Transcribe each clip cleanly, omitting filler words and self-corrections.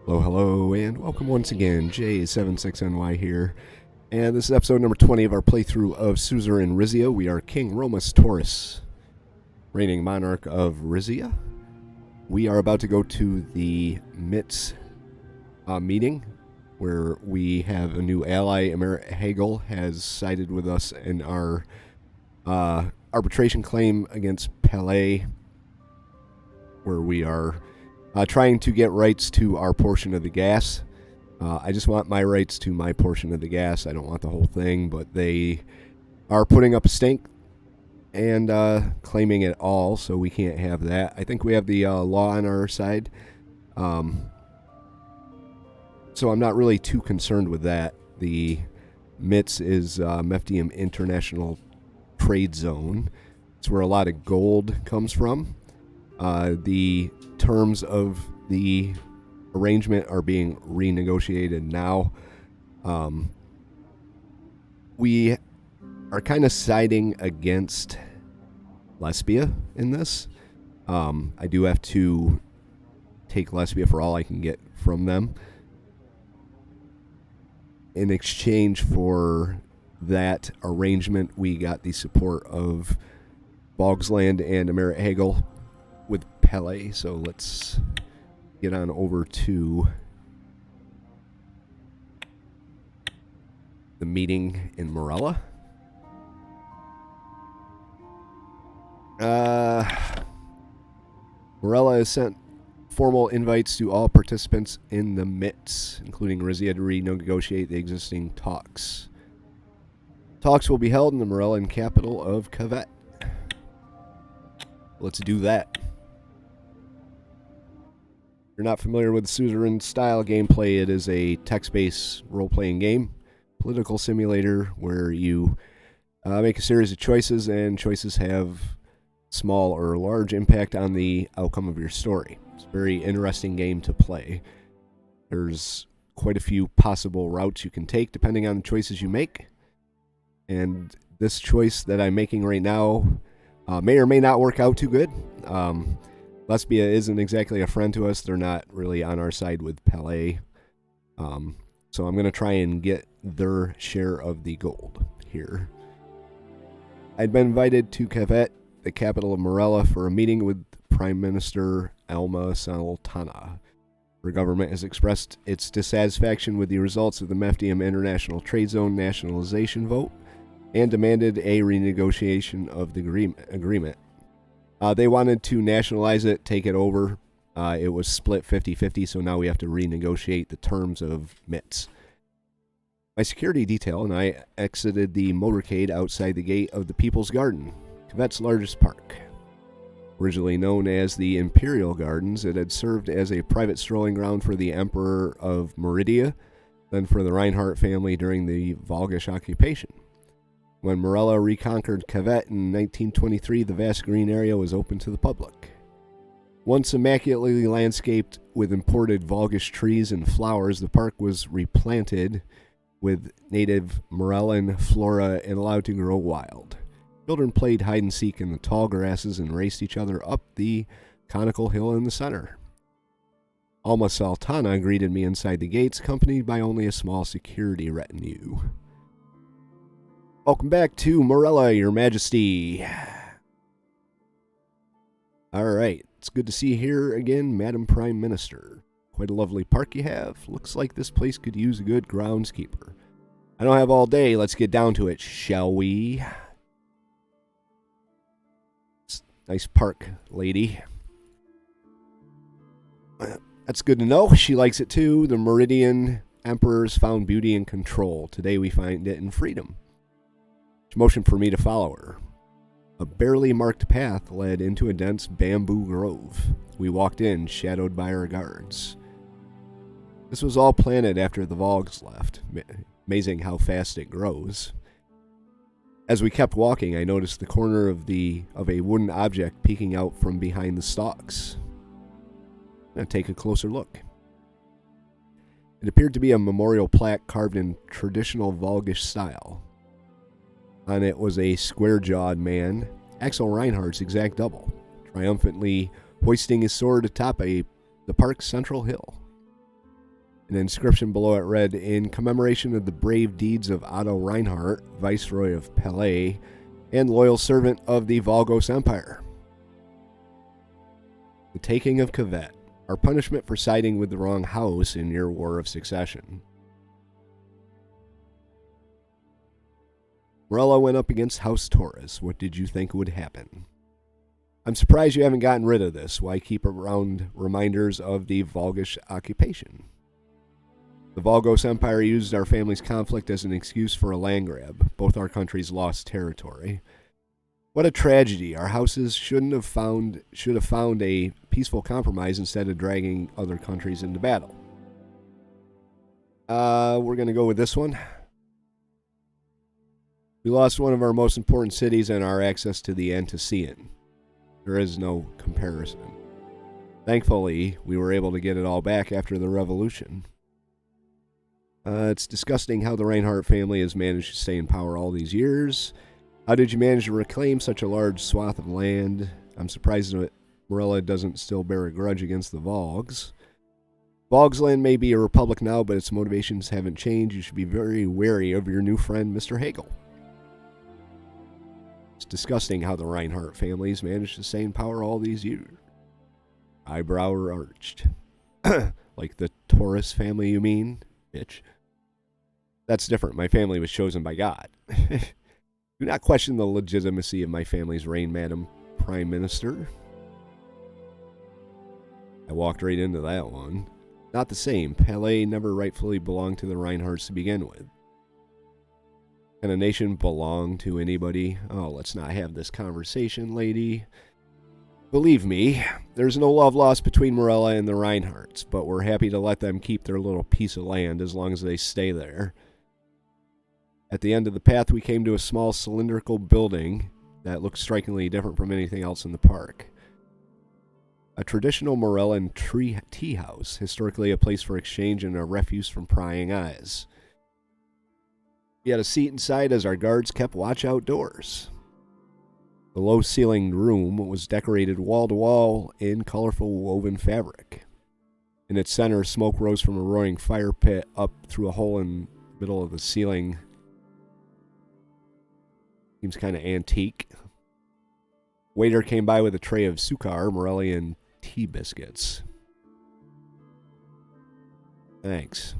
Hello, hello, and welcome once again. J76NY here, and this is episode number 20 of our playthrough of Suzerain Rizia. We are King Romus Taurus, reigning monarch of Rizia. We are about to go to the MITZ meeting, where we have a new ally. Hagel has sided with us in our arbitration claim against Pelé, where we are trying to get rights to our portion of the gas. I just want my rights to my portion of the gas. I don't want the whole thing, but they are putting up a stink and claiming it all, so we can't have that. I think we have the law on our side, so I'm not really too concerned with that. The MITZ is Meftium International Trade Zone. It's where a lot of gold comes from. The terms of the arrangement are being renegotiated now. We are kind of siding against Lesbia in this. I do have to take Lesbia for all I can get from them. In exchange for that arrangement, we got the support of Bogsland and Emerit Hagel with Pelé, so let's get on over to the meeting in Morella. Morella has sent formal invites to all participants in the MITZ, including Rizia, to renegotiate the existing talks. Talks will be held in the Morellan capital of Cavet. Let's do that. If you're not familiar with the Suzerain style gameplay, it is a text-based role-playing game, political simulator, where you make a series of choices, and choices have small or large impact on the outcome of your story. It's a very interesting game to play. There's quite a few possible routes you can take depending on the choices you make, and this choice that I'm making right now may or may not work out too good. Lesbia isn't exactly a friend to us. They're not really on our side with Pelé. So I'm going to try and get their share of the gold here. I'd been invited to Cavet, the capital of Morella, for a meeting with Prime Minister Alma Saltana. Her government has expressed its dissatisfaction with the results of the Meftium International Trade Zone nationalization vote and demanded a renegotiation of the agreement. They wanted to nationalize it, take it over. It was split 50-50, so now we have to renegotiate the terms of MITZ. My security detail and I exited the motorcade outside the gate of the People's Garden, Cavet's largest park. Originally known as the Imperial Gardens, it had served as a private strolling ground for the Emperor of Meridia, then for the Reinhardt family during the Volgish occupation. When Morella reconquered Cavet in 1923, the vast green area was open to the public. Once immaculately landscaped with imported Volgish trees and flowers, the park was replanted with native Morellan flora and allowed to grow wild. Children played hide-and-seek in the tall grasses and raced each other up the conical hill in the center. Alma Saltana greeted me inside the gates, accompanied by only a small security retinue. Welcome back to Morella, Your Majesty. Alright, it's good to see you here again, Madam Prime Minister. Quite a lovely park you have. Looks like this place could use a good groundskeeper. I don't have all day, let's get down to it, shall we? Nice park, lady. That's good to know. She likes it too. The Meridian emperors found beauty in control. Today we find it in freedom. She motioned for me to follow her. A barely marked path led into a dense bamboo grove. We walked in, shadowed by our guards. This was all planted after the Vogs left. Amazing how fast it grows. As we kept walking, I noticed the corner of a wooden object peeking out from behind the stalks. I'm going to take a closer look. It appeared to be a memorial plaque carved in traditional Volgish style. On it was a square-jawed man, Axel Reinhardt's exact double, triumphantly hoisting his sword atop the park's central hill. An inscription below it read, "In commemoration of the brave deeds of Otto Reinhardt, Viceroy of Palais, and loyal servant of the Volgos Empire. The taking of Cavette, our punishment for siding with the wrong house in your war of succession." Morella went up against House Taurus. What did you think would happen? I'm surprised you haven't gotten rid of this. Why keep around reminders of the Volgish occupation? The Volgos Empire used our family's conflict as an excuse for a land grab. Both our countries lost territory. What a tragedy. Our houses should have found a peaceful compromise instead of dragging other countries into battle. We're going to go with this one. We lost one of our most important cities and our access to the Antician. There is no comparison. Thankfully, we were able to get it all back after the revolution. It's disgusting how the Reinhardt family has managed to stay in power all these years. How did you manage to reclaim such a large swath of land? I'm surprised that Morella doesn't still bear a grudge against the Volgs. Volgsland may be a republic now, but its motivations haven't changed. You should be very wary of your new friend, Mr. Hagel. It's disgusting how the Reinhardt families managed to stay in power all these years. Eyebrow arched. Like the Taurus family, you mean, bitch? That's different. My family was chosen by God. Do not question the legitimacy of my family's reign, Madam Prime Minister. I walked right into that one. Not the same. Palais never rightfully belonged to the Reinhardts to begin with. Can a nation belong to anybody? Oh, let's not have this conversation, lady. Believe me, there's no love lost between Morella and the Reinhardts, but we're happy to let them keep their little piece of land as long as they stay there. At the end of the path, we came to a small cylindrical building that looked strikingly different from anything else in the park. A traditional Morellan tea house, historically a place for exchange and a refuse from prying eyes. We had a seat inside as our guards kept watch outdoors. The low-ceilinged room was decorated wall-to-wall in colorful woven fabric. In its center, smoke rose from a roaring fire pit up through a hole in the middle of the ceiling. Seems kind of antique. Waiter came by with a tray of sukar, Morellian tea biscuits. Thanks.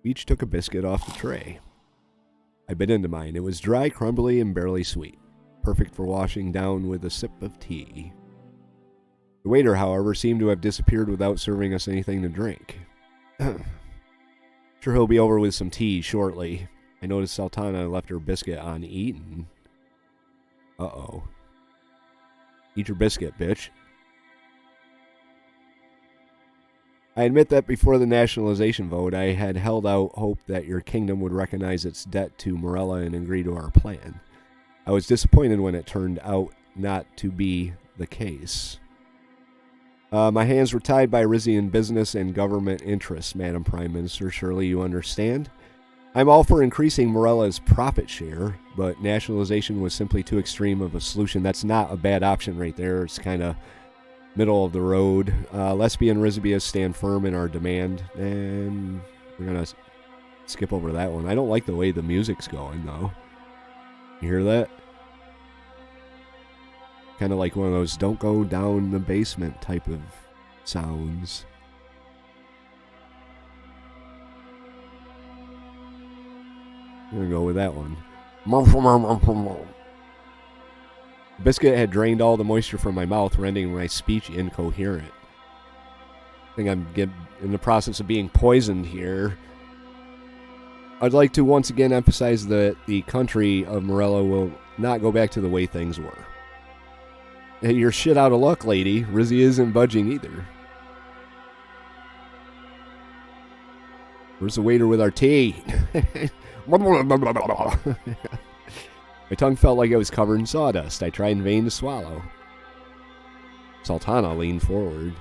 We each took a biscuit off the tray. I bit into mine. It was dry, crumbly, and barely sweet. Perfect for washing down with a sip of tea. The waiter, however, seemed to have disappeared without serving us anything to drink. Sure he'll be over with some tea shortly. I noticed Saltana left her biscuit uneaten. Uh-oh. Eat your biscuit, bitch. I admit that before the nationalization vote, I had held out hope that your kingdom would recognize its debt to Morella and agree to our plan. I was disappointed when it turned out not to be the case. My hands were tied by Rizian business and government interests, Madam Prime Minister. Surely you understand? I'm all for increasing Morella's profit share, but nationalization was simply too extreme of a solution. That's not a bad option right there. It's kind of middle of the road. Lesbia and Rizia stand firm in our demand, and we're going to skip over that one. I don't like the way the music's going, though. You hear that? Kind of like one of those don't go down the basement type of sounds. I'm going to go with that one. The biscuit had drained all the moisture from my mouth, rendering my speech incoherent. I think I'm in the process of being poisoned here. I'd like to once again emphasize that the country of Morella will not go back to the way things were. Hey, you're shit out of luck, lady. Rizia isn't budging either. Where's the waiter with our tea? My tongue felt like it was covered in sawdust. I tried in vain to swallow. Saltana leaned forward.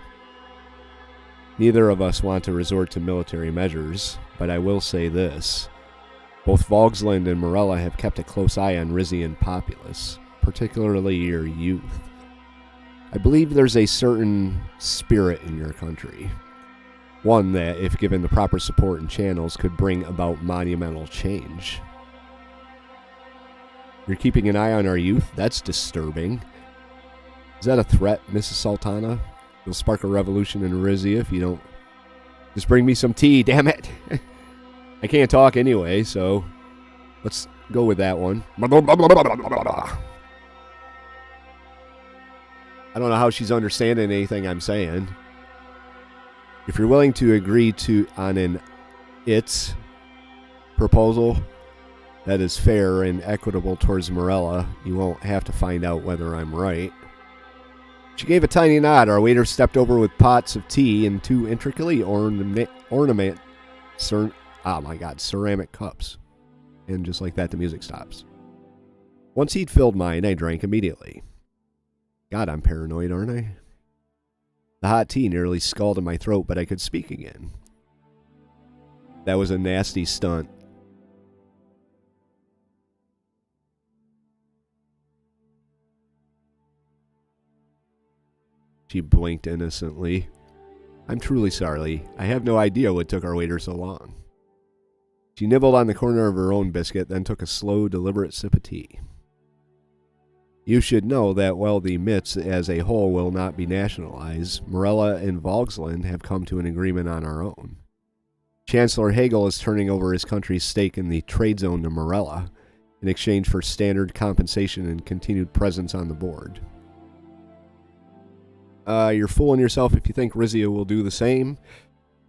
Neither of us want to resort to military measures, but I will say this. Both Volgsland and Morella have kept a close eye on Rizian populace, particularly your youth. I believe there's a certain spirit in your country. One that, if given the proper support and channels, could bring about monumental change. You're keeping an eye on our youth? That's disturbing. Is that a threat, Mrs. Saltana? You'll spark a revolution in Rizia if you don't... Just bring me some tea, damn it! I can't talk anyway, so... Let's go with that one. I don't know how she's understanding anything I'm saying. If you're willing to agree on an MITZ proposal that is fair and equitable towards Morella, you won't have to find out whether I'm right. She gave a tiny nod. Our waiter stepped over with pots of tea and two intricately ceramic cups. And just like that, the music stops. Once he'd filled mine, I drank immediately. God, I'm paranoid, aren't I? The hot tea nearly scalded my throat, but I could speak again. That was a nasty stunt. She blinked innocently. I'm truly sorry. I have no idea what took our waiter so long. She nibbled on the corner of her own biscuit, then took a slow, deliberate sip of tea. You should know that while the MITZ as a whole will not be nationalized, Morella and Volksland have come to an agreement on our own. Chancellor Hegel is turning over his country's stake in the trade zone to Morella in exchange for standard compensation and continued presence on the board. You're fooling yourself if you think Rizia will do the same.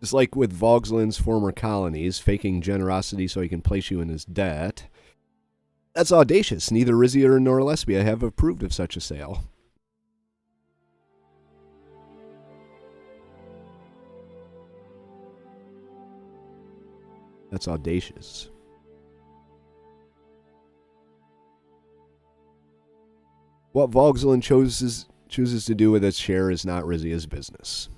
Just like with Volksland's former colonies, faking generosity so he can place you in his debt. That's audacious. Neither Rizia nor Lesbia have approved of such a sale. That's audacious. What Volksland chooses to do with its share is not Rizia's business.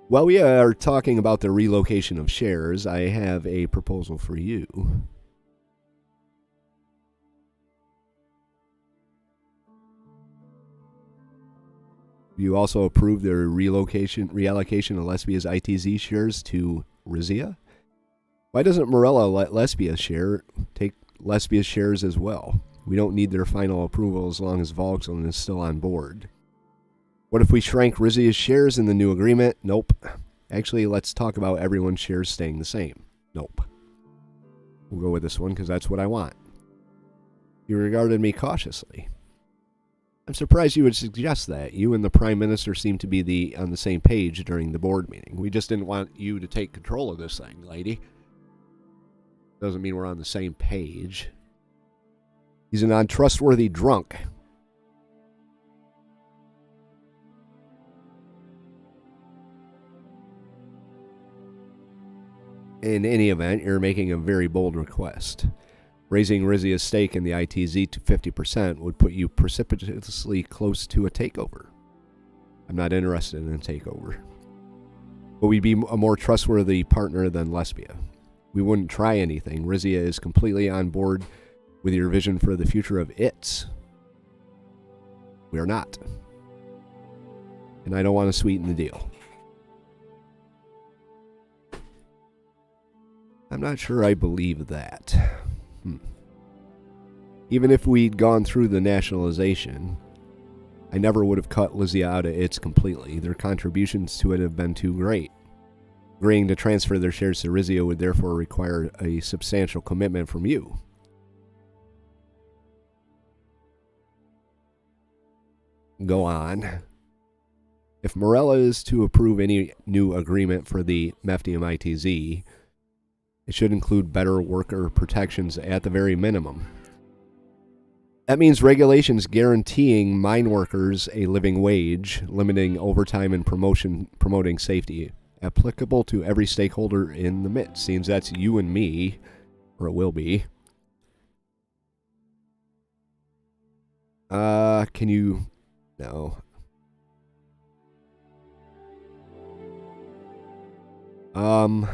While we are talking about the relocation of shares, I have a proposal for you. You also approve the reallocation of Lesbia's ITZ shares to Rizia? Why doesn't Morella let Lesbia take Lesbia's shares as well? We don't need their final approval as long as Volksland is still on board. What if we shrank Rizia's shares in the new agreement? Nope. Actually, let's talk about everyone's shares staying the same. Nope. We'll go with this one because that's what I want. You regarded me cautiously. I'm surprised you would suggest that. You and the Prime Minister seem to be on the same page during the board meeting. We just didn't want you to take control of this thing, lady. Doesn't mean we're on the same page. He's an untrustworthy drunk. In any event, you're making a very bold request. Raising Rizia's stake in the ITZ to 50% would put you precipitously close to a takeover. I'm not interested in a takeover. But we'd be a more trustworthy partner than Lesbia. We wouldn't try anything. Rizia is completely on board with your vision for the future of MITZ. We are not. And I don't want to sweeten the deal. I'm not sure I believe that. Even if we'd gone through the nationalization, I never would have cut Rizia out of MITZ completely. Their contributions to it have been too great. Agreeing to transfer their shares to Rizia would therefore require a substantial commitment from you. Go on. If Morella is to approve any new agreement for the Meftium ITZ, it should include better worker protections at the very minimum. That means regulations guaranteeing mine workers a living wage, limiting overtime and promoting safety, applicable to every stakeholder in the MITZ. Seems that's you and me, or it will be. Can you... No. I'm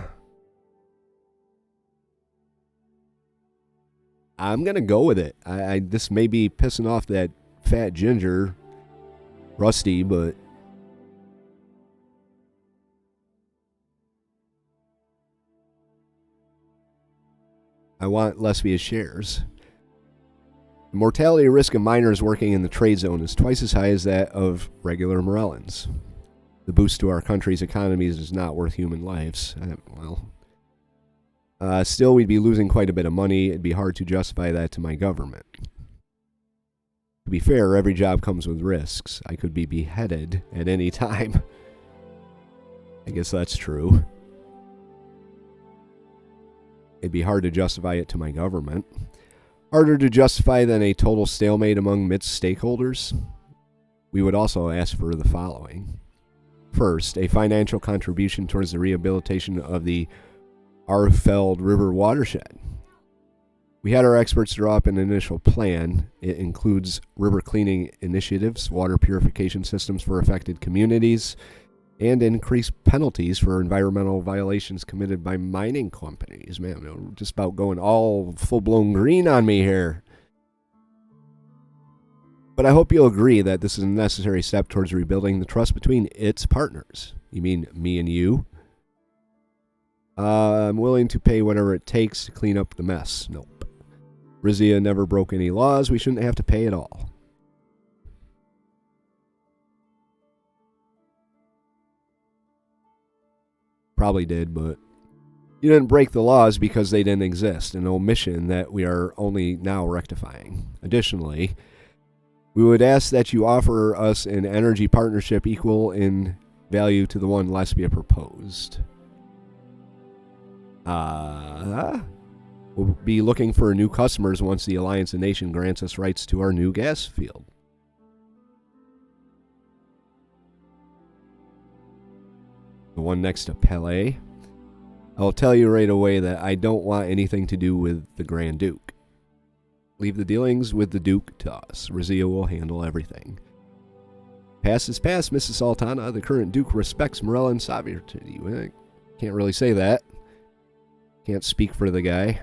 going to go with it. This may be pissing off that fat ginger. Rusty, but I want Lesbia's shares. The mortality risk of miners working in the trade zone is twice as high as that of regular Morellans. The boost to our country's economies is not worth human lives. Still, we'd be losing quite a bit of money. It'd be hard to justify that to my government. To be fair, every job comes with risks. I could be beheaded at any time. I guess that's true. It'd be hard to justify it to my government. Harder to justify than a total stalemate among MITZ stakeholders. We would also ask for the following. First, a financial contribution towards the rehabilitation of the Arfeld River watershed. We had our experts draw up an initial plan. It includes river cleaning initiatives, water purification systems for affected communities, and increased penalties for environmental violations committed by mining companies. Man, we're just about going all full-blown green on me here. But I hope you'll agree that this is a necessary step towards rebuilding the trust between its partners. You mean me and you? I'm willing to pay whatever it takes to clean up the mess. Nope. Rizia never broke any laws. We shouldn't have to pay at all. Probably did, but you didn't break the laws because they didn't exist, an omission that we are only now rectifying. Additionally, we would ask that you offer us an energy partnership equal in value to the one Lesbia proposed. We'll be looking for new customers once the Alliance of Nation grants us rights to our new gas field. The one next to Pelé. I'll tell you right away that I don't want anything to do with the Grand Duke. Leave the dealings with the Duke to us. Rizia will handle everything. Past is past, Mrs. Saltana. The current Duke respects Morellan sovereignty. Well, can't really say that. Can't speak for the guy.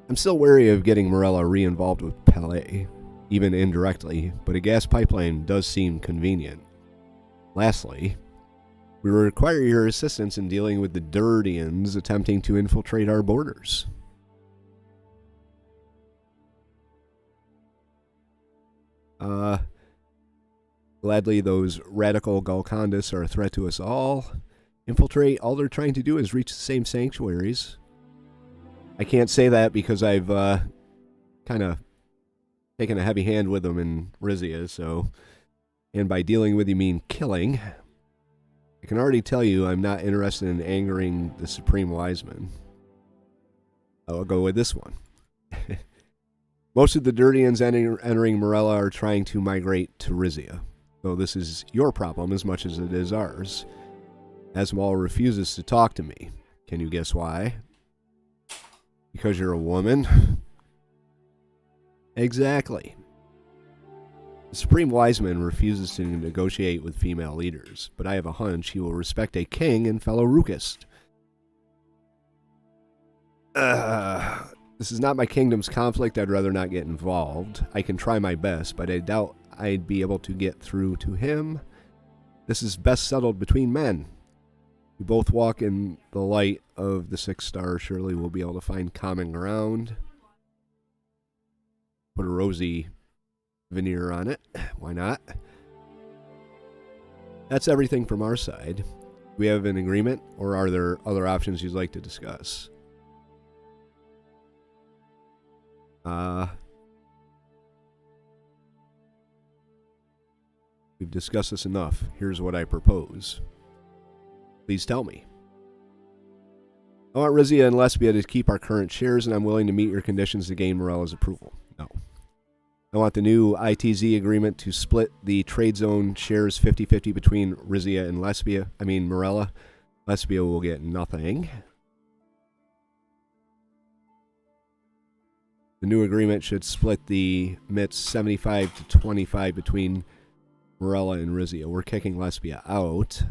I'm still wary of getting Morella re-involved with Pelé, even indirectly, but a gas pipeline does seem convenient. Lastly, we require your assistance in dealing with the Dirtians attempting to infiltrate our borders. Gladly, those radical Golcondas are a threat to us all. Infiltrate, all they're trying to do is reach the same sanctuaries. I can't say that because I've kind of taken a heavy hand with them in Rizia, so... And by dealing with you mean killing. I can already tell you I'm not interested in angering the Supreme Wiseman. I'll go with this one. Most of the Dirtians entering Morella are trying to migrate to Rizia. So this is your problem as much as it is ours. Asmal refuses to talk to me. Can you guess why? Because you're a woman? Exactly. The Supreme Wiseman refuses to negotiate with female leaders, but I have a hunch he will respect a king and fellow Rukist. This is not my kingdom's conflict. I'd rather not get involved. I can try my best, but I doubt I'd be able to get through to him. This is best settled between men. We both walk in the light of the 6 stars. Surely we'll be able to find common ground. Put a rosy veneer on it. Why not? That's everything from our side. Do we have an agreement, or are there other options you'd like to discuss? We've discussed this enough. Here's what I propose. Please tell me. I want Rizia and Lesbia to keep our current shares, and I'm willing to meet your conditions to gain Morella's approval. No. I want the new ITZ agreement to split the trade zone shares 50-50 between Rizia and Morella. Lesbia will get nothing. The new agreement should split the MITZ 75 to 25 between Morella and Rizia. We're kicking Lesbia out.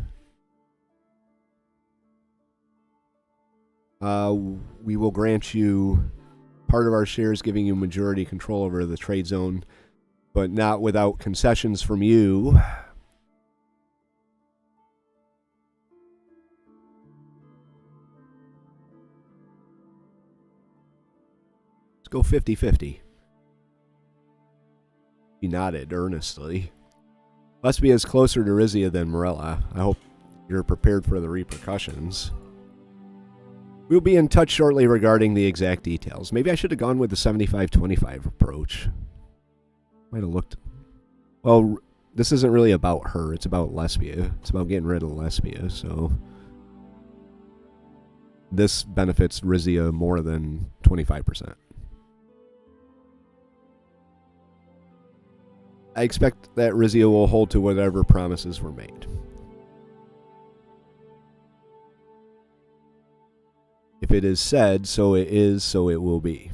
We will grant you part of our shares, giving you majority control over the trade zone, but not without concessions from you. Let's go 50-50. He nodded earnestly. Lesbia is closer to Rizia than Morella. I hope you're prepared for the repercussions. We'll be in touch shortly regarding the exact details. Maybe I should have gone with the 75-25 approach. Might have looked... Well, this isn't really about her. It's about Lesbia. It's about getting rid of Lesbia, so... This benefits Rizia more than 25%. I expect that Rizia will hold to whatever promises were made. If it is said, so it is, so it will be.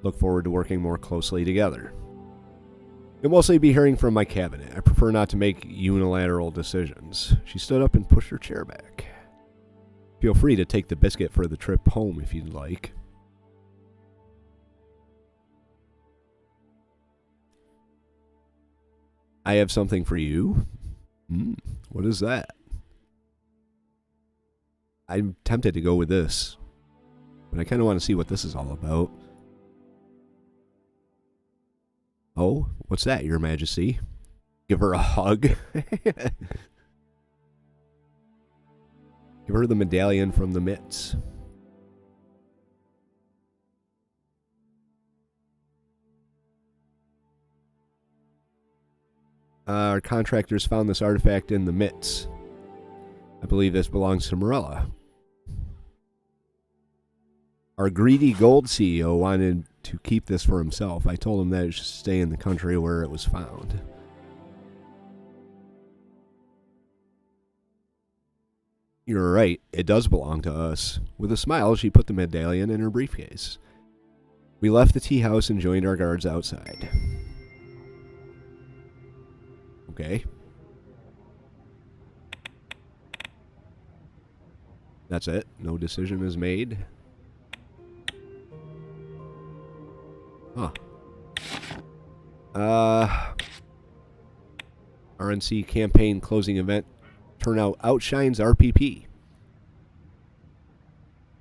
Look forward to working more closely together. You'll mostly be hearing from my cabinet. I prefer not to make unilateral decisions. She stood up and pushed her chair back. Feel free to take the biscuit for the trip home if you'd like. I have something for you. What is that? I'm tempted to go with this, but I kind of want to see what this is all about. Oh, what's that, Your Majesty? Give her a hug. Give her the medallion from the MITZ. Our contractors found this artifact in the MITZ. I believe this belongs to Morella. Our greedy gold CEO wanted to keep this for himself. I told him that it should stay in the country where it was found. You're right, it does belong to us. With a smile, she put the medallion in her briefcase. We left the tea house and joined our guards outside. Okay. That's it. No decision is made. Huh. RNC campaign closing event turnout outshines RPP.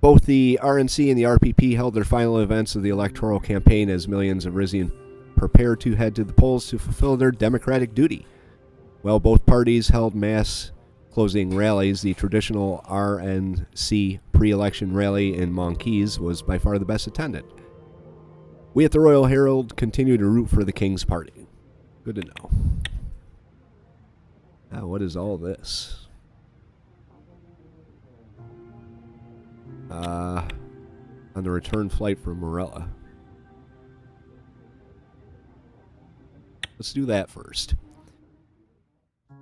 Both the RNC and the RPP held their final events of the electoral campaign as millions of Rizian prepare to head to the polls to fulfill their democratic duty. While both parties held mass closing rallies, the traditional RNC pre-election rally in Monkeys was by far the best attended. We at the Royal Herald continue to root for the King's Party. Good to know. Now, what is all this? On the return flight from Morella. Let's do that first.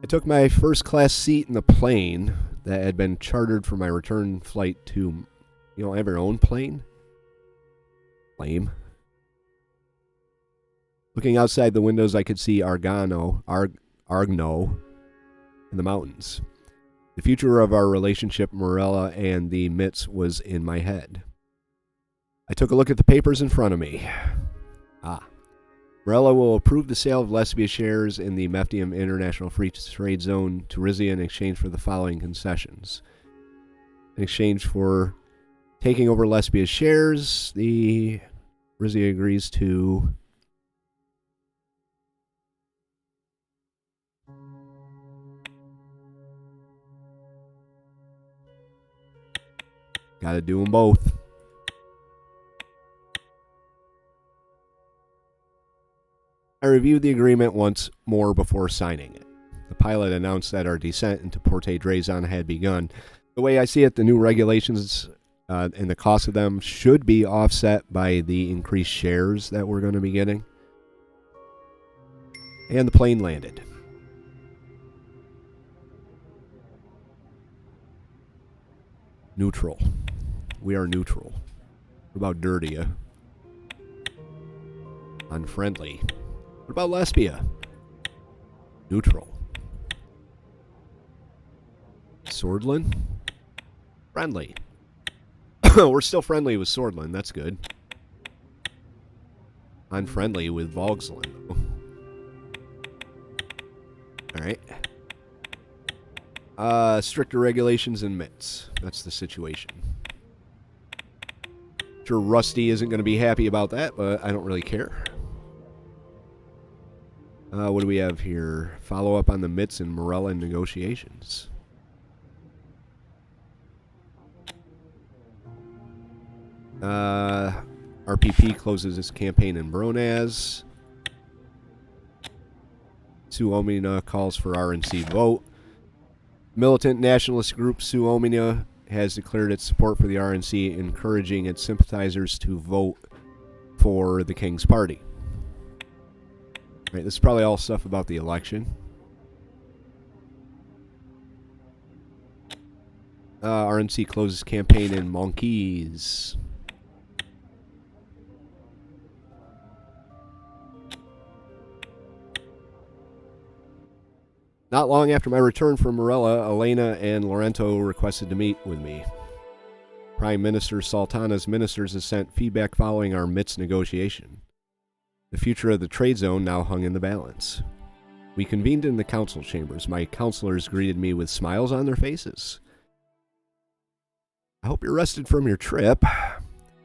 I took my first class seat in the plane that had been chartered for my return flight to... You know, I have your own plane? Lame. Looking outside the windows, I could see Argno, and the mountains. The future of our relationship, Morella and the MITZ, was in my head. I took a look at the papers in front of me. Morella will approve the sale of Lesbia shares in the Meftium International Free Trade Zone to Rizia in exchange for the following concessions. In exchange for taking over Lesbia's shares, the Rizia agrees to... Gotta do them both. I reviewed the agreement once more before signing it. The pilot announced that our descent into Porte Drazon had begun. The way I see it, the new regulations and the cost of them should be offset by the increased shares that we're going to be getting. And the plane landed. Neutral. We are neutral. What about Dirtia? Unfriendly. What about Lesbia? Neutral. Swordlin? Friendly. We're still friendly with Swordland. That's good. Unfriendly with Vogsland, though. Alright. Stricter regulations in MITZ. That's the situation. Sure, Rusty isn't going to be happy about that, but I don't really care. What do we have here? Follow up on the MITZ and Morella negotiations. RPP closes its campaign in Bronaz. Suomina calls for RNC vote. Militant nationalist group Suomina has declared its support for the RNC, encouraging its sympathizers to vote for the King's Party. Right, this is probably all stuff about the election. RNC closes campaign in Monkeys. Not long after my return from Morella, Elena and Lorenzo requested to meet with me. Prime Minister Saltana's ministers have sent feedback following our MITZ negotiation. The future of the trade zone now hung in the balance. We convened in the council chambers. My counselors greeted me with smiles on their faces. I hope you're rested from your trip.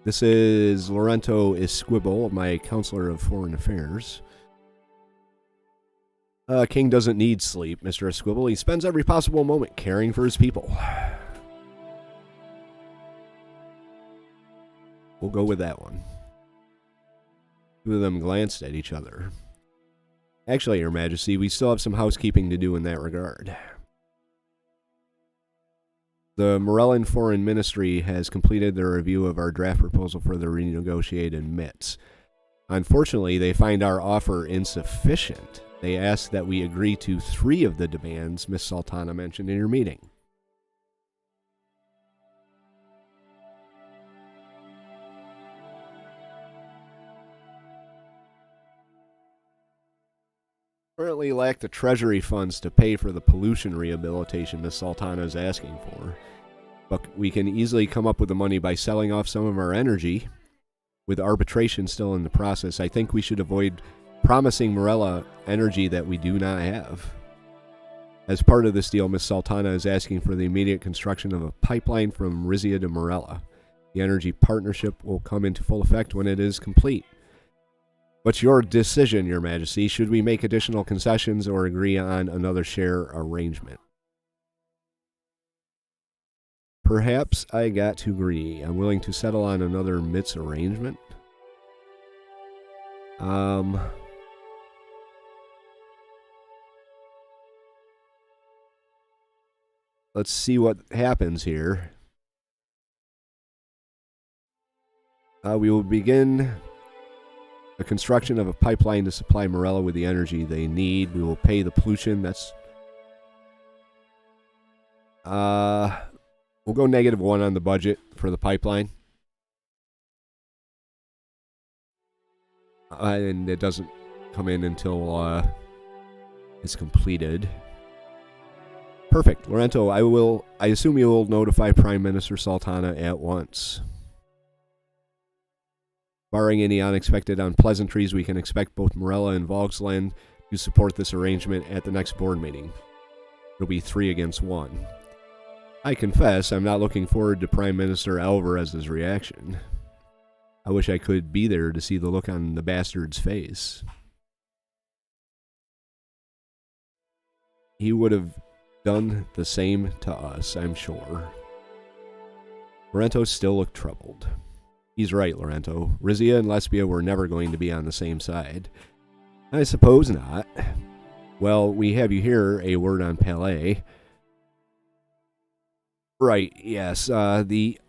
This is Lorenzo Esquivel, my counselor of foreign affairs. King doesn't need sleep, Mr. Esquivel. He spends every possible moment caring for his people. We'll go with that one. Two of them glanced at each other. Actually, Your Majesty, we still have some housekeeping to do in that regard. The Morellan Foreign Ministry has completed their review of our draft proposal for the renegotiated MITZ. Unfortunately, they find our offer insufficient. They ask that we agree to 3 of the demands Miss Saltana mentioned in your meeting. Currently lack the treasury funds to pay for the pollution rehabilitation Miss Saltana is asking for. But we can easily come up with the money by selling off some of our energy. With arbitration still in the process, I think we should avoid promising Morella energy that we do not have. As part of this deal, Miss Saltana is asking for the immediate construction of a pipeline from Rizia to Morella. The energy partnership will come into full effect when it is complete. What's your decision, Your Majesty? Should we make additional concessions or agree on another share arrangement? Perhaps I got too greedy. I'm willing to settle on another MITZ arrangement. Let's see what happens here. We will begin the construction of a pipeline to supply Morella with the energy they need. We will pay the pollution. That's... we'll go -1 on the budget for the pipeline. And it doesn't come in until it's completed. Perfect. Lorenzo, I assume you will notify Prime Minister Saltana at once. Barring any unexpected unpleasantries, we can expect both Morella and Vogsland to support this arrangement at the next board meeting. It'll be 3 against 1. I confess, I'm not looking forward to Prime Minister Alvarez's reaction. I wish I could be there to see the look on the bastard's face. He would have done the same to us, I'm sure. Lorenzo still looked troubled. He's right, Lorenzo. Rizia and Lesbia were never going to be on the same side. I suppose not. Well, we have you here, a word on Palais. Right, yes. The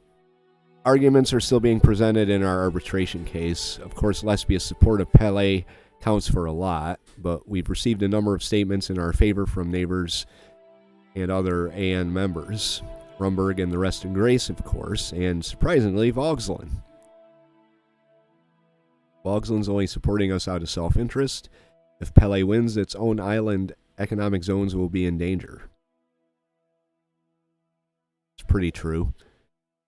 arguments are still being presented in our arbitration case. Of course, Lesbia's support of Palais counts for a lot, but we've received a number of statements in our favor from neighbors and other AN members. Rumberg and the rest in Grace, of course, and surprisingly, Vogsland. Vogsland's only supporting us out of self-interest. If Palais wins, its own island economic zones will be in danger. It's pretty true.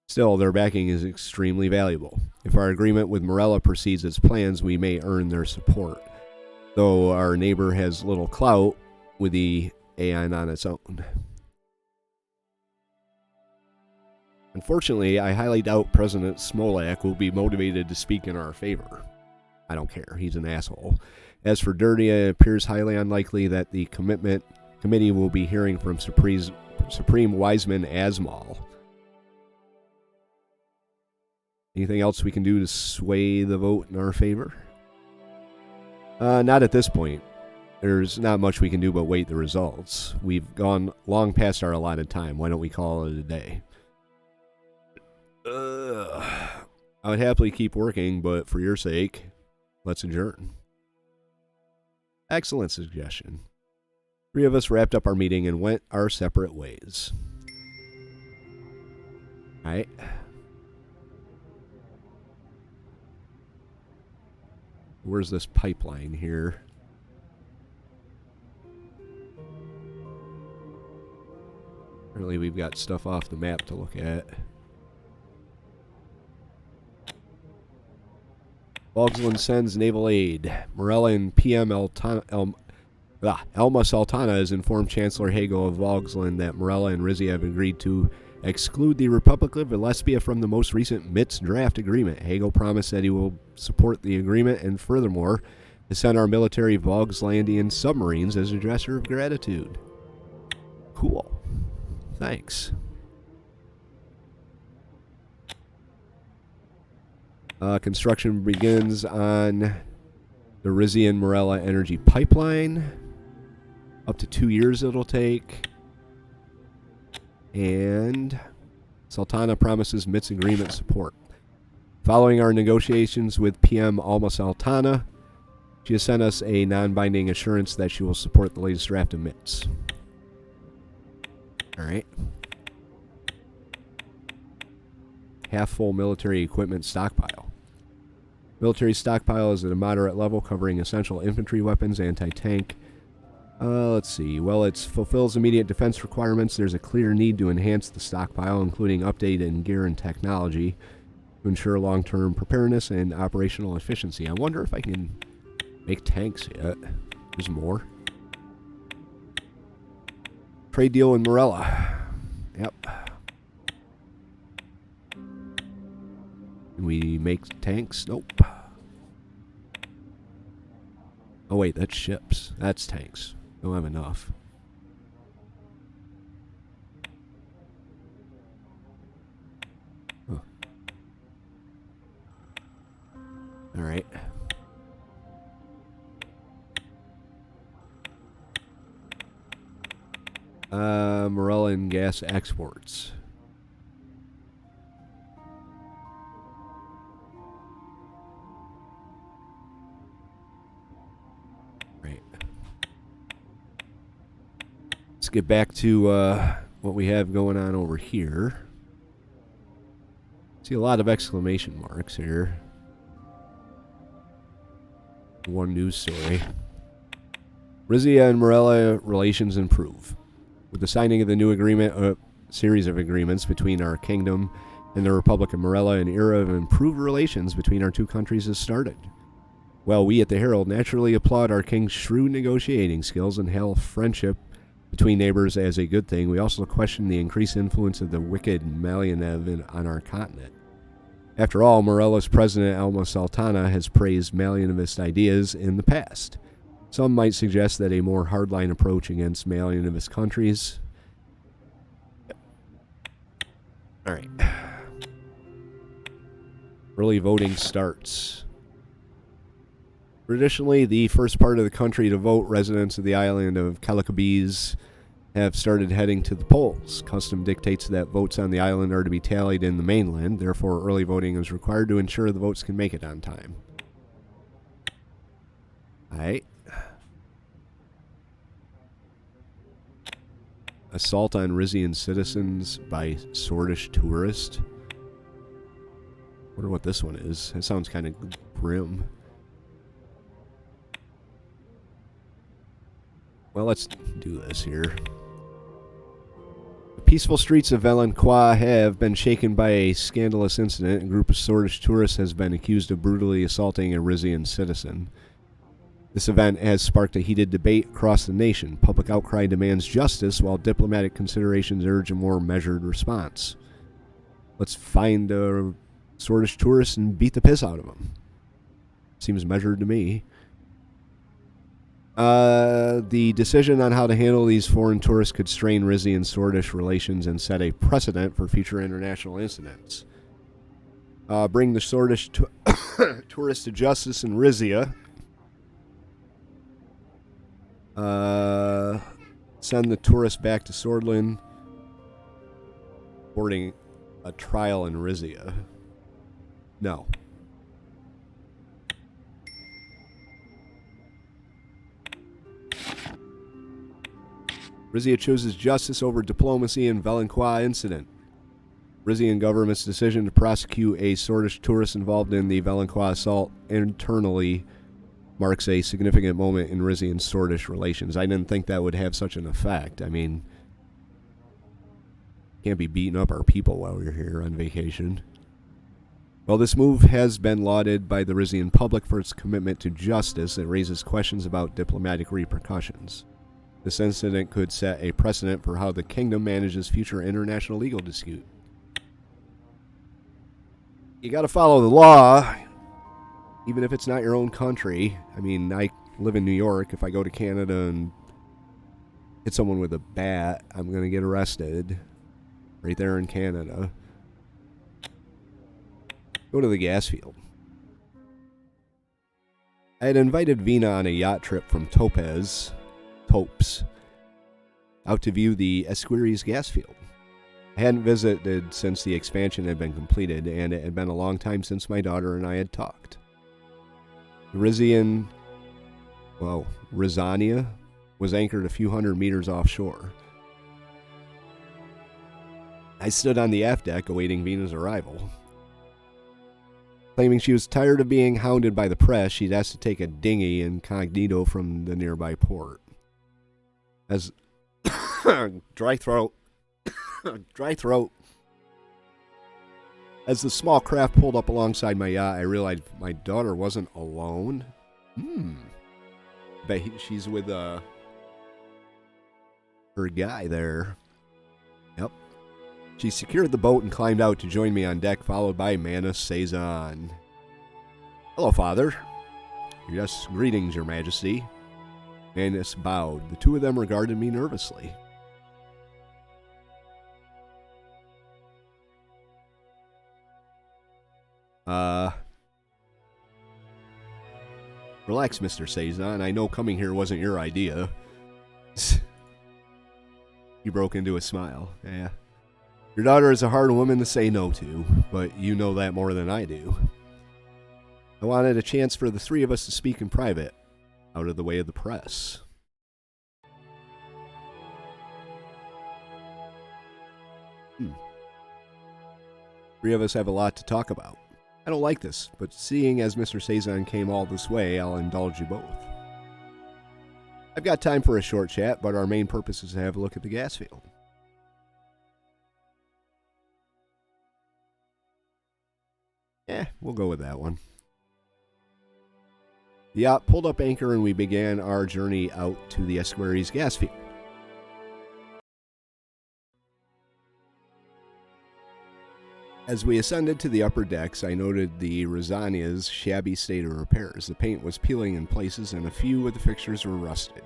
Still, their backing is extremely valuable. If our agreement with Morella proceeds as planned, we may earn their support, though our neighbor has little clout with the Aeon on its own. Unfortunately, I highly doubt President Smolak will be motivated to speak in our favor. I don't care, he's an asshole. As for Dirtia, it appears highly unlikely that the committee will be hearing from Supreme Wiseman Asmal. Anything else we can do to sway the vote in our favor? Not at this point. There's not much we can do but wait the results. We've gone long past our allotted time. Why don't we call it a day? I would happily keep working, but for your sake, let's adjourn. Excellent suggestion. 3 of us wrapped up our meeting and went our separate ways. Alright. Where's this pipeline here? Apparently we've got stuff off the map to look at. Vogsland sends naval aid. Morella and PM Alma Saltana has informed Chancellor Hagel of Vogsland that Morella and Rizia have agreed to exclude the Republic of Lesbia from the most recent MITZ draft agreement. Hagel promised that he will support the agreement and furthermore to send our military Vogslandian submarines as a gesture of gratitude. Cool. Thanks. Construction begins on the Rizia and Morella energy pipeline. Up to 2 years it'll take. And Saltana promises MITZ agreement support. Following our negotiations with PM Alma Saltana, she has sent us a non-binding assurance that she will support the latest draft of MITZ. Alright. Half-full military equipment stockpile. Military stockpile is at a moderate level, covering essential infantry weapons, anti-tank. Let's see. While it fulfills immediate defense requirements, there's a clear need to enhance the stockpile, including update in gear and technology, to ensure long-term preparedness and operational efficiency. I wonder if I can make tanks yet. There's more. Trade deal in Morella. Yep. Can we make tanks? Nope. Oh wait, that's ships. That's tanks. Don't have enough. Huh. Alright. Morella and gas exports. Right. Let's get back to what we have going on over here. See a lot of exclamation marks here. One news story. Rizia and Morella relations improve. With the signing of the new agreement, a series of agreements between our kingdom and the Republic of Morella, an era of improved relations between our two countries has started. While we at the Herald naturally applaud our king's shrewd negotiating skills and hail friendship between neighbors as a good thing, we also question the increased influence of the wicked Malyanev on our continent. After all, Morella's president Alma Saltana has praised Malyanevist ideas in the past. Some might suggest that a more hardline approach against Malyanevist countries. Alright. Early voting starts. Traditionally, the first part of the country to vote, residents of the island of Calicabiz have started heading to the polls. Custom dictates that votes on the island are to be tallied in the mainland. Therefore, early voting is required to ensure the votes can make it on time. Alright. Assault on Rizian citizens by Swordish tourist. Wonder what this one is. That sounds kind of grim. Well, let's do this here. Peaceful streets of Valenquois have been shaken by a scandalous incident. A group of Swordfish tourists has been accused of brutally assaulting a Rizian citizen. This event has sparked a heated debate across the nation. Public outcry demands justice, while diplomatic considerations urge a more measured response. Let's find a Swordfish tourist and beat the piss out of him. Seems measured to me. The decision on how to handle these foreign tourists could strain Rizzi and Swordfish relations and set a precedent for future international incidents. Bring the Swordfish tourists to justice in Rizia. Send the tourists back to Swordland. Boarding a trial in Rizia. No. Rizia chooses justice over diplomacy in Valenquois incident. Rizian government's decision to prosecute a Swordfish tourist involved in the Valenquois assault internally marks a significant moment in Rizian Swordfish relations. I didn't think that would have such an effect. I mean, can't be beating up our people while we're here on vacation. Well, this move has been lauded by the Rizian public for its commitment to justice. It raises questions about diplomatic repercussions. This incident could set a precedent for how the kingdom manages future international legal dispute. You gotta follow the law, even if it's not your own country. I mean, I live in New York. If I go to Canada and hit someone with a bat, I'm gonna get arrested. Right there in Canada. Go to the gas field. I had invited Vina on a yacht trip from Topes, out to view the Esquires gas field. I hadn't visited since the expansion had been completed, and it had been a long time since my daughter and I had talked. The Rizania was anchored a few hundred meters offshore. I stood on the aft deck awaiting Vina's arrival. Claiming she was tired of being hounded by the press, she'd asked to take a dinghy incognito from the nearby port. As dry throat. As the small craft pulled up alongside my yacht, I realized my daughter wasn't alone. Bet she's with her guy there. Yep. She secured the boat and climbed out to join me on deck, followed by Manus, Sazon. Hello, Father. Yes, greetings, Your Majesty. Manus bowed. The two of them regarded me nervously. Relax, Mr. Sazon. I know coming here wasn't your idea. He broke into a smile. Yeah. Your daughter is a hard woman to say no to, but you know that more than I do. I wanted a chance for the three of us to speak in private, out of the way of the press. Three of us have a lot to talk about. I don't like this, but seeing as Mr. Sazon came all this way, I'll indulge you both. I've got time for a short chat, but our main purpose is to have a look at the gas field. Yeah, we'll go with that one. The yacht pulled up anchor and we began our journey out to the Esquires gas field. As we ascended to the upper decks, I noted the Rizania's shabby state of repairs. The paint was peeling in places and a few of the fixtures were rusted.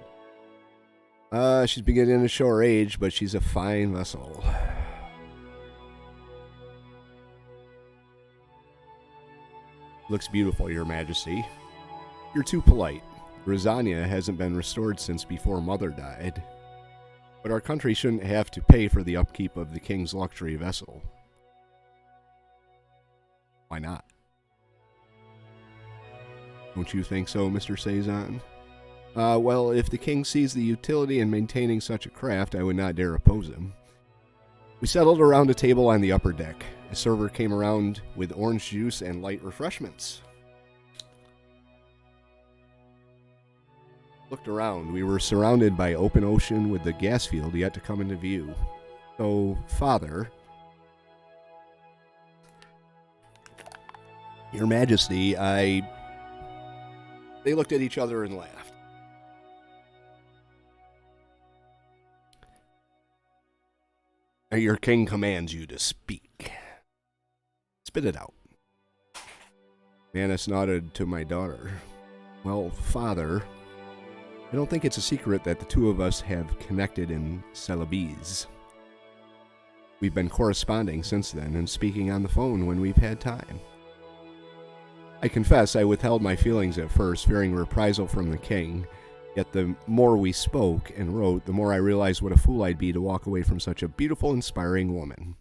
She's beginning to show her age, but she's a fine vessel. Looks beautiful, Your Majesty. You're too polite. Rizania hasn't been restored since before Mother died. But our country shouldn't have to pay for the upkeep of the king's luxury vessel. Why not? Don't you think so, Mr. Sazon? Well, if the king sees the utility in maintaining such a craft, I would not dare oppose him. We settled around a table on the upper deck. A server came around with orange juice and light refreshments. Looked around. We were surrounded by open ocean with the gas field yet to come into view. So, Father, Your Majesty, They looked at each other and laughed. Your king commands you to speak. Spit it out. Manus nodded to my daughter. Well, Father, I don't think it's a secret that the two of us have connected in Celebes. We've been corresponding since then and speaking on the phone when we've had time. I confess I withheld my feelings at first, fearing reprisal from the king, yet the more we spoke and wrote, the more I realized what a fool I'd be to walk away from such a beautiful, inspiring woman.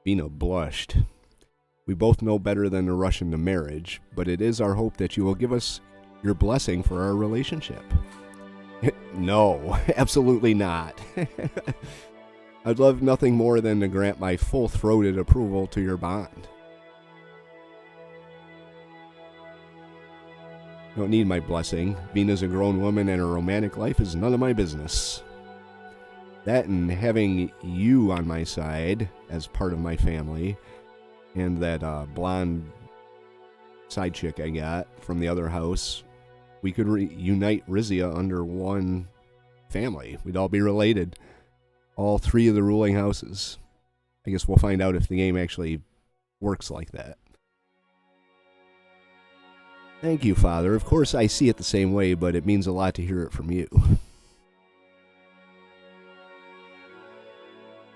Vina blushed. We both know better than to rush into marriage, but it is our hope that you will give us your blessing for our relationship. No, absolutely not. I'd love nothing more than to grant my full-throated approval to your bond. You don't need my blessing. Vina's a grown woman and her romantic life is none of my business. That and having you on my side as part of my family, and that blonde side chick I got from the other house, we could unite Rizia under one family. We'd all be related. All three of the ruling houses. I guess we'll find out if the game actually works like that. Thank you, Father. Of course, I see it the same way, but it means a lot to hear it from you.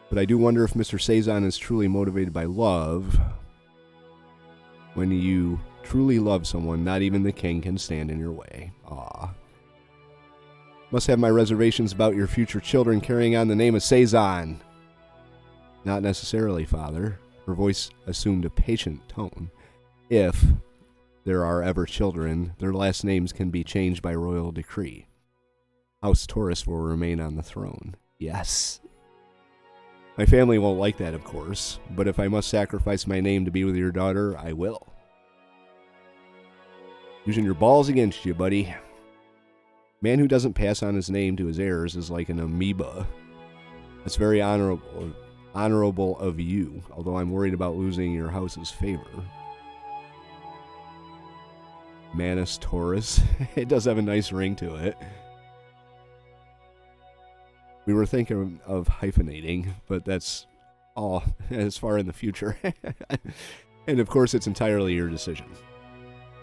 But I do wonder if Mr. Sazon is truly motivated by love. When you truly love someone, not even the king can stand in your way. Aw. Must have my reservations about your future children carrying on the name of Sazon. Not necessarily, Father. Her voice assumed a patient tone. If there are ever children, their last names can be changed by royal decree. House Taurus will remain on the throne. Yes. My family won't like that, of course, but if I must sacrifice my name to be with your daughter, I will. Using your balls against you, buddy. Man who doesn't pass on his name to his heirs is like an amoeba. That's very honorable of you, although I'm worried about losing your house's favor. Manus Taurus. It does have a nice ring to it. We were thinking of hyphenating, but that's all as far in the future. And of course, it's entirely your decision.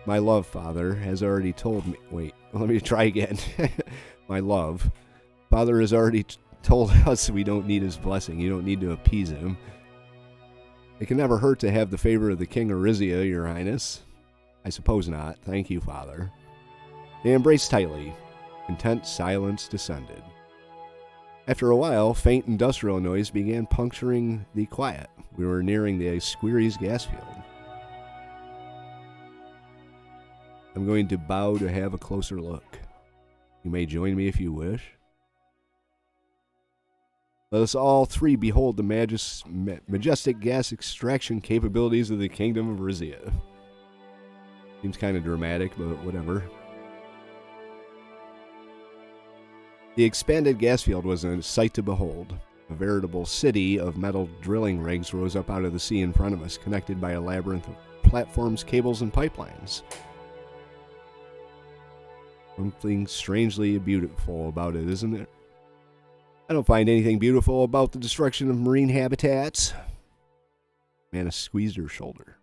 My love, Father, has already told me... Wait, let me try again. My love. Father has already told us we don't need his blessing. You don't need to appease him. It can never hurt to have the favor of the King of Rizia, Your Highness. I suppose not. Thank you, Father. They embraced tightly. Content silence descended. After a while, faint industrial noise began puncturing the quiet. We were nearing the Squeery's gas field. I'm going to bow to have a closer look. You may join me if you wish. Let us all three behold the majestic gas extraction capabilities of the Kingdom of Rizia. Seems kind of dramatic, but whatever. The expanded gas field was a sight to behold. A veritable city of metal drilling rigs rose up out of the sea in front of us, connected by a labyrinth of platforms, cables, and pipelines. Something strangely beautiful about it, isn't it? I don't find anything beautiful about the destruction of marine habitats. Manus squeezed her shoulder.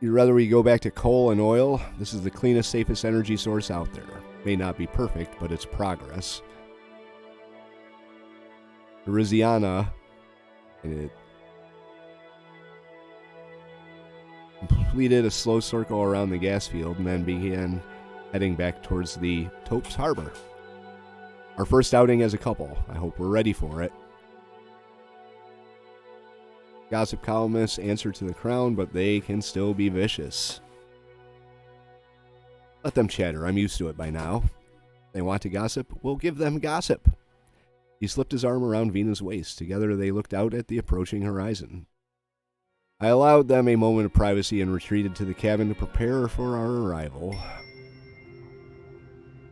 You'd rather we go back to coal and oil? This is the cleanest, safest energy source out there. May not be perfect, but it's progress. The Riziana completed a slow circle around the gas field and then began heading back towards the Topes Harbor. Our first outing as a couple. I hope we're ready for it. Gossip columnists answer to the crown, but they can still be vicious. Let them chatter. I'm used to it by now. If they want to gossip, we'll give them gossip. He slipped his arm around Vina's waist. Together they looked out at the approaching horizon. I allowed them a moment of privacy and retreated to the cabin to prepare for our arrival.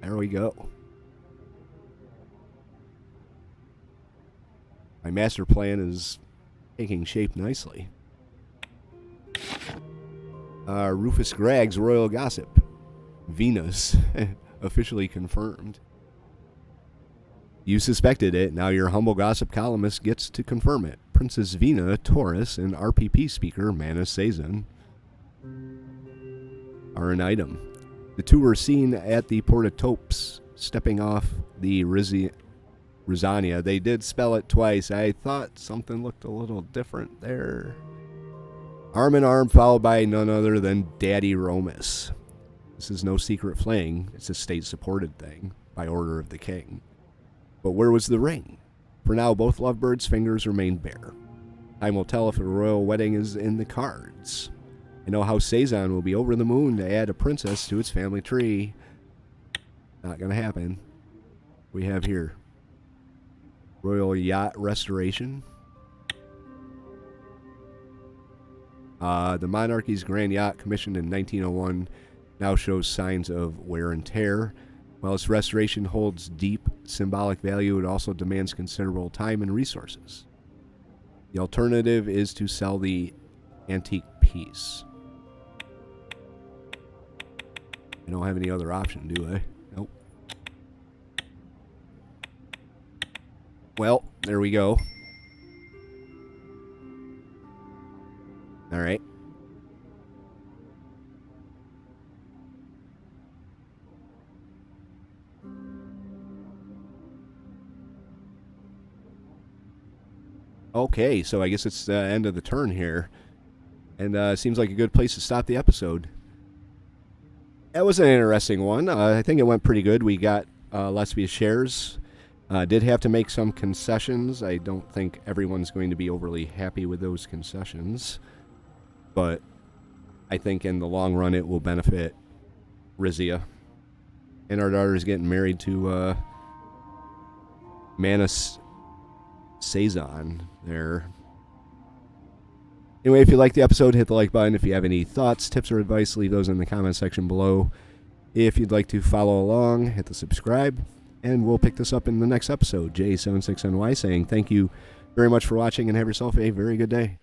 There we go. My master plan is taking shape nicely. Rufus Gragg's royal gossip. Venus. Officially confirmed. You suspected it, now your humble gossip columnist gets to confirm it. Princess Vina, Taurus, and RPP speaker Manus Sazon are an item. The two were seen at the Portatopes, stepping off the Rizia. They did spell it twice. I thought something looked a little different there. Arm in arm, followed by none other than Daddy Romus. This is no secret fling. It's a state-supported thing, by order of the king. But where was the ring? For now, both lovebirds' fingers remain bare. Time will tell if a royal wedding is in the cards. I know how Sazon will be over the moon to add a princess to its family tree. Not gonna happen. We have here royal yacht restoration. The monarchy's grand yacht, commissioned in 1901, now shows signs of wear and tear. While its restoration holds deep symbolic value, it also demands considerable time and resources. The alternative is to sell the antique piece. I don't have any other option, do I? Nope. Well, there we go. All right. Okay, so I guess it's the end of the turn here. And seems like a good place to stop the episode. That was an interesting one. I think it went pretty good. We got Lesbia shares. Did have to make some concessions. I don't think everyone's going to be overly happy with those concessions. But I think in the long run it will benefit Rizia. And our daughter is getting married to Manus Sazon there. Anyway, if you liked the episode, hit the like button. If you have any thoughts, tips, or advice, leave those in the comment section below. If you'd like to follow along, hit the subscribe. And we'll pick this up in the next episode. J76NY saying thank you very much for watching and have yourself a very good day.